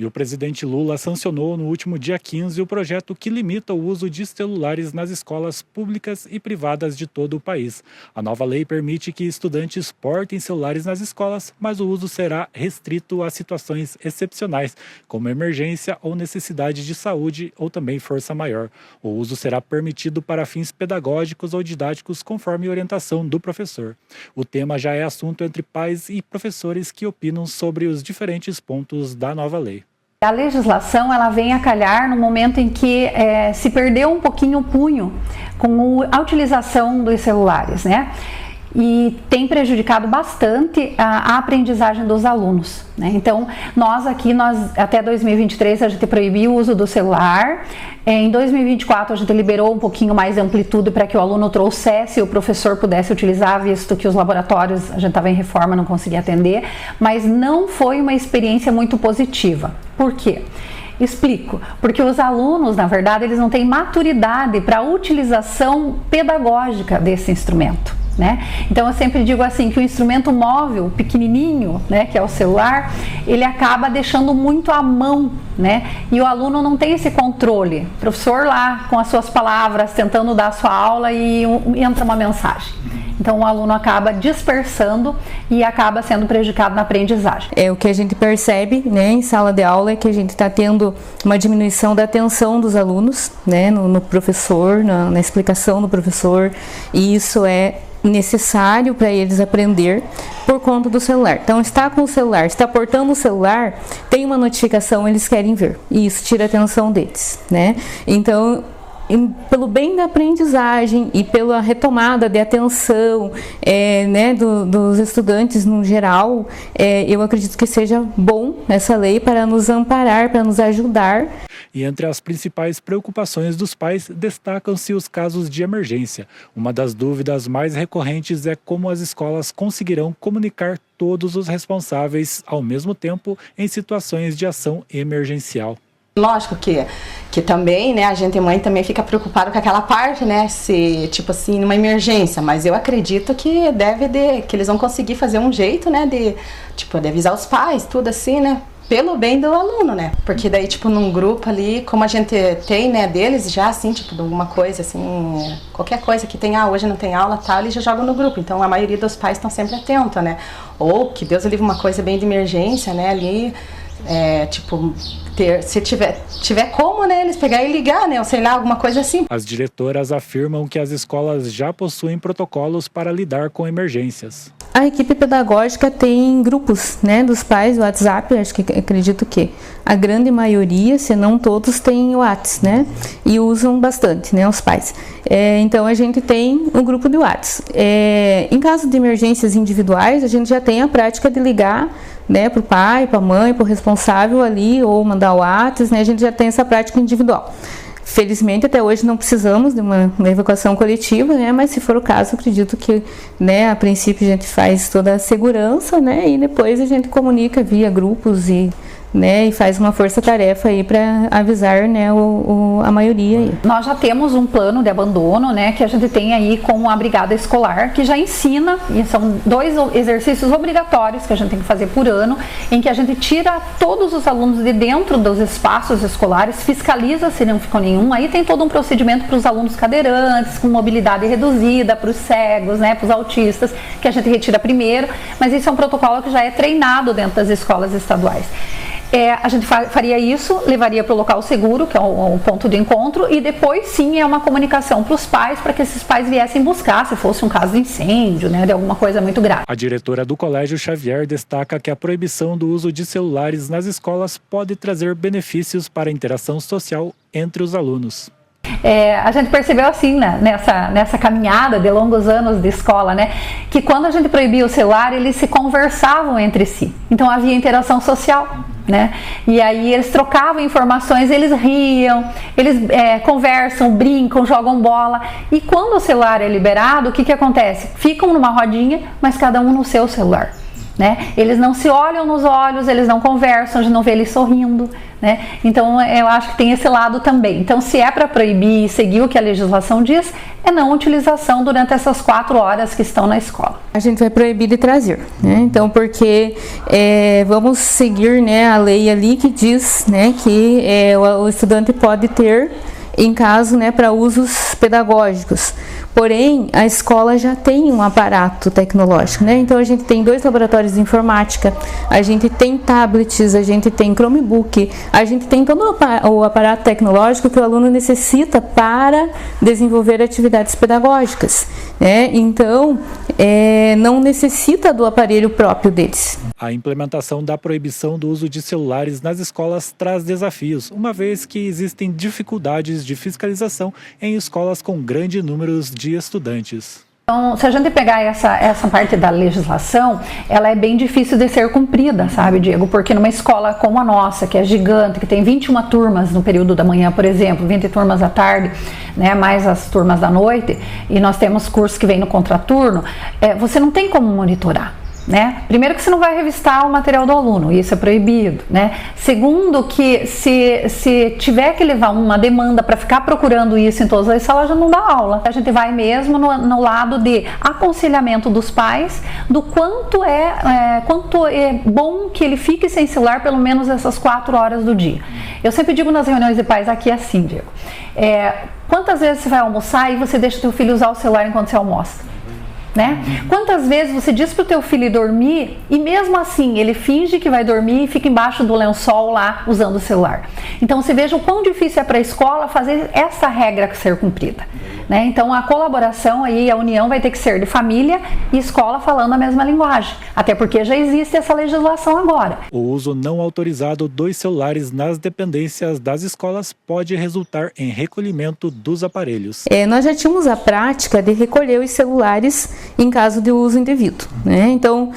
E o presidente Lula sancionou no último dia 15 o projeto que limita o uso de celulares nas escolas públicas e privadas de todo o país. A nova lei permite que estudantes portem celulares nas escolas, mas o uso será restrito a situações excepcionais, como emergência ou necessidade de saúde ou também força maior. O uso será permitido para fins pedagógicos ou didáticos conforme orientação do professor. O tema já é assunto entre pais e professores que opinam sobre os diferentes pontos da nova lei. A legislação ela vem a calhar no momento em que se perdeu um pouquinho o punho com a utilização dos celulares, né? E tem prejudicado bastante a aprendizagem dos alunos, né? Então, nós até 2023 a gente proibiu o uso do celular. Em 2024 a gente liberou um pouquinho mais de amplitude para que o aluno trouxesse e o professor pudesse utilizar, visto que os laboratórios a gente estava em reforma, não conseguia atender, mas não foi uma experiência muito positiva. Por quê? Explico, porque os alunos, na verdade, eles não têm maturidade para a utilização pedagógica desse instrumento, né? Então eu sempre digo assim que o instrumento móvel, pequenininho, né, que é o celular, ele acaba deixando muito à mão, né? E o aluno não tem esse controle. O professor lá com as suas palavras tentando dar a sua aula e entra uma mensagem. Então o aluno acaba dispersando e acaba sendo prejudicado na aprendizagem. O que a gente percebe, né, em sala de aula é que a gente está tendo uma diminuição da atenção dos alunos, né, no professor, na explicação do professor, e isso é necessário para eles aprender por conta do celular. Então, está com o celular, está portando o celular, tem uma notificação, eles querem ver, e isso tira a atenção deles, né? Então, pelo bem da aprendizagem e pela retomada de atenção né, dos estudantes no geral, eu acredito que seja bom essa lei para nos amparar, para nos ajudar. E entre as principais preocupações dos pais, destacam-se os casos de emergência. Uma das dúvidas mais recorrentes é como as escolas conseguirão comunicar todos os responsáveis ao mesmo tempo em situações de ação emergencial. Lógico que também, né, a gente mãe também fica preocupado com aquela parte, né, se tipo assim, numa emergência, mas eu acredito que que eles vão conseguir fazer um jeito, né, de avisar os pais, tudo assim, né, pelo bem do aluno, né, porque daí, tipo, num grupo ali, como a gente tem, né, deles já, assim, tipo, de alguma coisa, assim, qualquer coisa que tem, hoje não tem aula, tal, eles já jogam no grupo, então a maioria dos pais estão sempre atentos, né, ou que Deus livre uma coisa bem de emergência, né, ali, se tiver como, né, eles pegar e ligar, né, ou sei lá, alguma coisa assim. As diretoras afirmam que as escolas já possuem protocolos para lidar com emergências. A equipe pedagógica tem grupos, né, dos pais, o WhatsApp, acredito que a grande maioria, se não todos, tem o WhatsApp, né, e usam bastante, né, os pais. Então a gente tem um grupo de WhatsApp. Em caso de emergências individuais, a gente já tem a prática de ligar, né, para o pai, para a mãe, para o responsável ali, ou mandar o WhatsApp, né, a gente já tem essa prática individual. Felizmente, até hoje não precisamos de uma evacuação coletiva, né, mas se for o caso, acredito que, né, a princípio a gente faz toda a segurança, né, e depois a gente comunica via grupos e faz uma força-tarefa aí para avisar, né, a maioria aí. Nós já temos um plano de abandono, né, que a gente tem aí com a brigada escolar, que já ensina, e são 2 exercícios obrigatórios que a gente tem que fazer por ano, em que a gente tira todos os alunos de dentro dos espaços escolares, fiscaliza se não ficou nenhum, aí tem todo um procedimento para os alunos cadeirantes, com mobilidade reduzida, para os cegos, né, para os autistas, que a gente retira primeiro, mas isso é um protocolo que já é treinado dentro das escolas estaduais. A gente faria isso, levaria para o local seguro, que é o ponto de encontro, e depois sim é uma comunicação para os pais, para que esses pais viessem buscar, se fosse um caso de incêndio, né, de alguma coisa muito grave. A diretora do Colégio Xavier destaca que a proibição do uso de celulares nas escolas pode trazer benefícios para a interação social entre os alunos. A gente percebeu assim, né, nessa caminhada de longos anos de escola, né, que quando a gente proibia o celular, eles se conversavam entre si, então havia interação social, né, e aí eles trocavam informações, eles riam, eles conversam, brincam, jogam bola, e quando o celular é liberado, o que acontece? Ficam numa rodinha, mas cada um no seu celular. né? Eles não se olham nos olhos, eles não conversam, a gente não vê eles sorrindo, né? Então eu acho que tem esse lado também. Então, se é para proibir e seguir o que a legislação diz, é não utilização durante essas 4 horas que estão na escola. A gente vai proibir de trazer, né? Então, porque vamos seguir, né, a lei ali que diz, né, que o estudante pode ter em caso, né, para usos pedagógicos. Porém, a escola já tem um aparato tecnológico, né? Então a gente tem 2 laboratórios de informática, a gente tem tablets, a gente tem Chromebook, a gente tem todo o aparato tecnológico que o aluno necessita para desenvolver atividades pedagógicas, né? Então, não necessita do aparelho próprio deles. A implementação da proibição do uso de celulares nas escolas traz desafios, uma vez que existem dificuldades de fiscalização em escolas com grande número de estudantes. Então, se a gente pegar essa parte da legislação, ela é bem difícil de ser cumprida, sabe, Diego? Porque numa escola como a nossa, que é gigante, que tem 21 turmas no período da manhã, por exemplo, 20 turmas à tarde, né, mais as turmas da noite, e nós temos cursos que vêm no contraturno, você não tem como monitorar. Né? Primeiro que você não vai revistar o material do aluno, isso é proibido, né? Segundo que se tiver que levar uma demanda para ficar procurando isso em todas as salas, já não dá aula. A gente vai mesmo no lado de aconselhamento dos pais do quanto é bom que ele fique sem celular pelo menos essas 4 horas do dia. Eu sempre digo nas reuniões de pais aqui assim, Diego, quantas vezes você vai almoçar e você deixa o teu filho usar o celular enquanto você almoça? Né? Quantas vezes você diz para o teu filho dormir e mesmo assim ele finge que vai dormir e fica embaixo do lençol lá usando o celular? Então você veja o quão difícil é para a escola fazer essa regra ser cumprida, né? Então a colaboração aí, a união vai ter que ser de família e escola falando a mesma linguagem, até porque já existe essa legislação agora. O uso não autorizado dos celulares nas dependências das escolas pode resultar em recolhimento dos aparelhos. Nós já tínhamos a prática de recolher os celulares em caso de uso indevido, né? Então,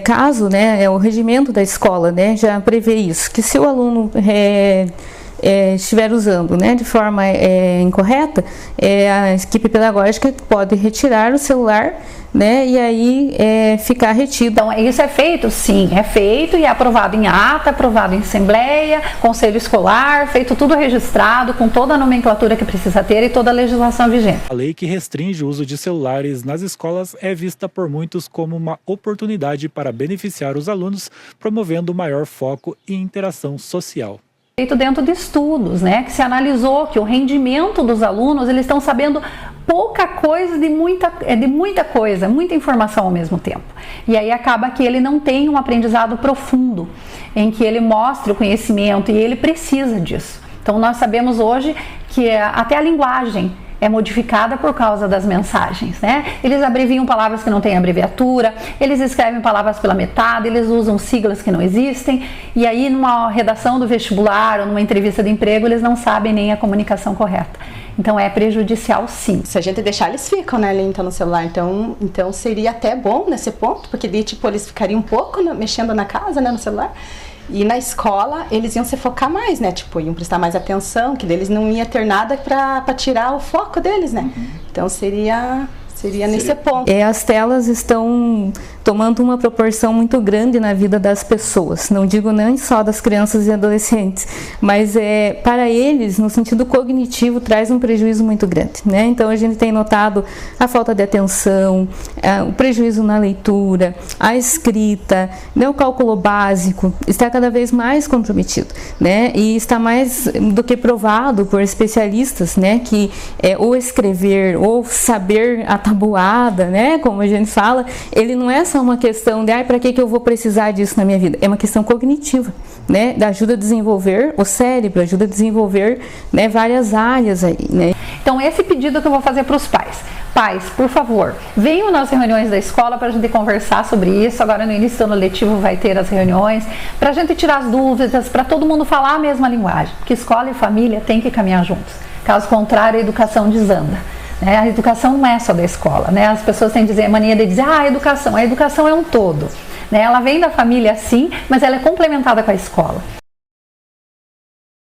caso, né, o regimento da escola, né, já prevê isso, que se o aluno estiver usando, né, de forma incorreta, a equipe pedagógica pode retirar o celular, né, e aí ficar retido. Então, isso é feito? Sim, é feito e é aprovado em ata, aprovado em assembleia, conselho escolar, feito tudo registrado, com toda a nomenclatura que precisa ter e toda a legislação vigente. A lei que restringe o uso de celulares nas escolas é vista por muitos como uma oportunidade para beneficiar os alunos, promovendo maior foco e interação social. Feito dentro de estudos, né, que se analisou que o rendimento dos alunos, eles estão sabendo pouca coisa de muita coisa, muita informação ao mesmo tempo. E aí acaba que ele não tem um aprendizado profundo, em que ele mostre o conhecimento e ele precisa disso. Então nós sabemos hoje que até a linguagem é modificada por causa das mensagens, né? Eles abreviam palavras que não têm abreviatura, eles escrevem palavras pela metade, eles usam siglas que não existem, e aí numa redação do vestibular ou numa entrevista de emprego, eles não sabem nem a comunicação correta. Então é prejudicial, sim. Se a gente deixar, eles ficam, né, então no celular, então seria até bom nesse ponto, porque tipo, eles ficariam um pouco mexendo na casa, né, no celular. E na escola eles iam se focar mais, né? Tipo, iam prestar mais atenção, que eles não ia ter nada para tirar o foco deles, né? Então seria nesse ponto. As telas estão tomando uma proporção muito grande na vida das pessoas. Não digo nem só das crianças e adolescentes, mas para eles, no sentido cognitivo, traz um prejuízo muito grande, né? Então a gente tem notado a falta de atenção, o prejuízo na leitura, a escrita, né, o cálculo básico está cada vez mais comprometido, né? E está mais do que provado por especialistas, né, que ou escrever ou saber a tabuada, né, como a gente fala, ele não é só uma questão de para que eu vou precisar disso na minha vida, é uma questão cognitiva, né, ajuda a desenvolver o cérebro, ajuda a desenvolver, né, várias áreas aí, né. Então esse pedido que eu vou fazer para os pais. Pais, por favor, venham nas reuniões da escola para a gente conversar sobre isso. Agora no início do ano letivo vai ter as reuniões, para a gente tirar as dúvidas, para todo mundo falar a mesma linguagem, porque escola e família têm que caminhar juntos, caso contrário a educação desanda. A educação não é só da escola, né? As pessoas têm mania de dizer, a educação é um todo, né? Ela vem da família sim, mas ela é complementada com a escola.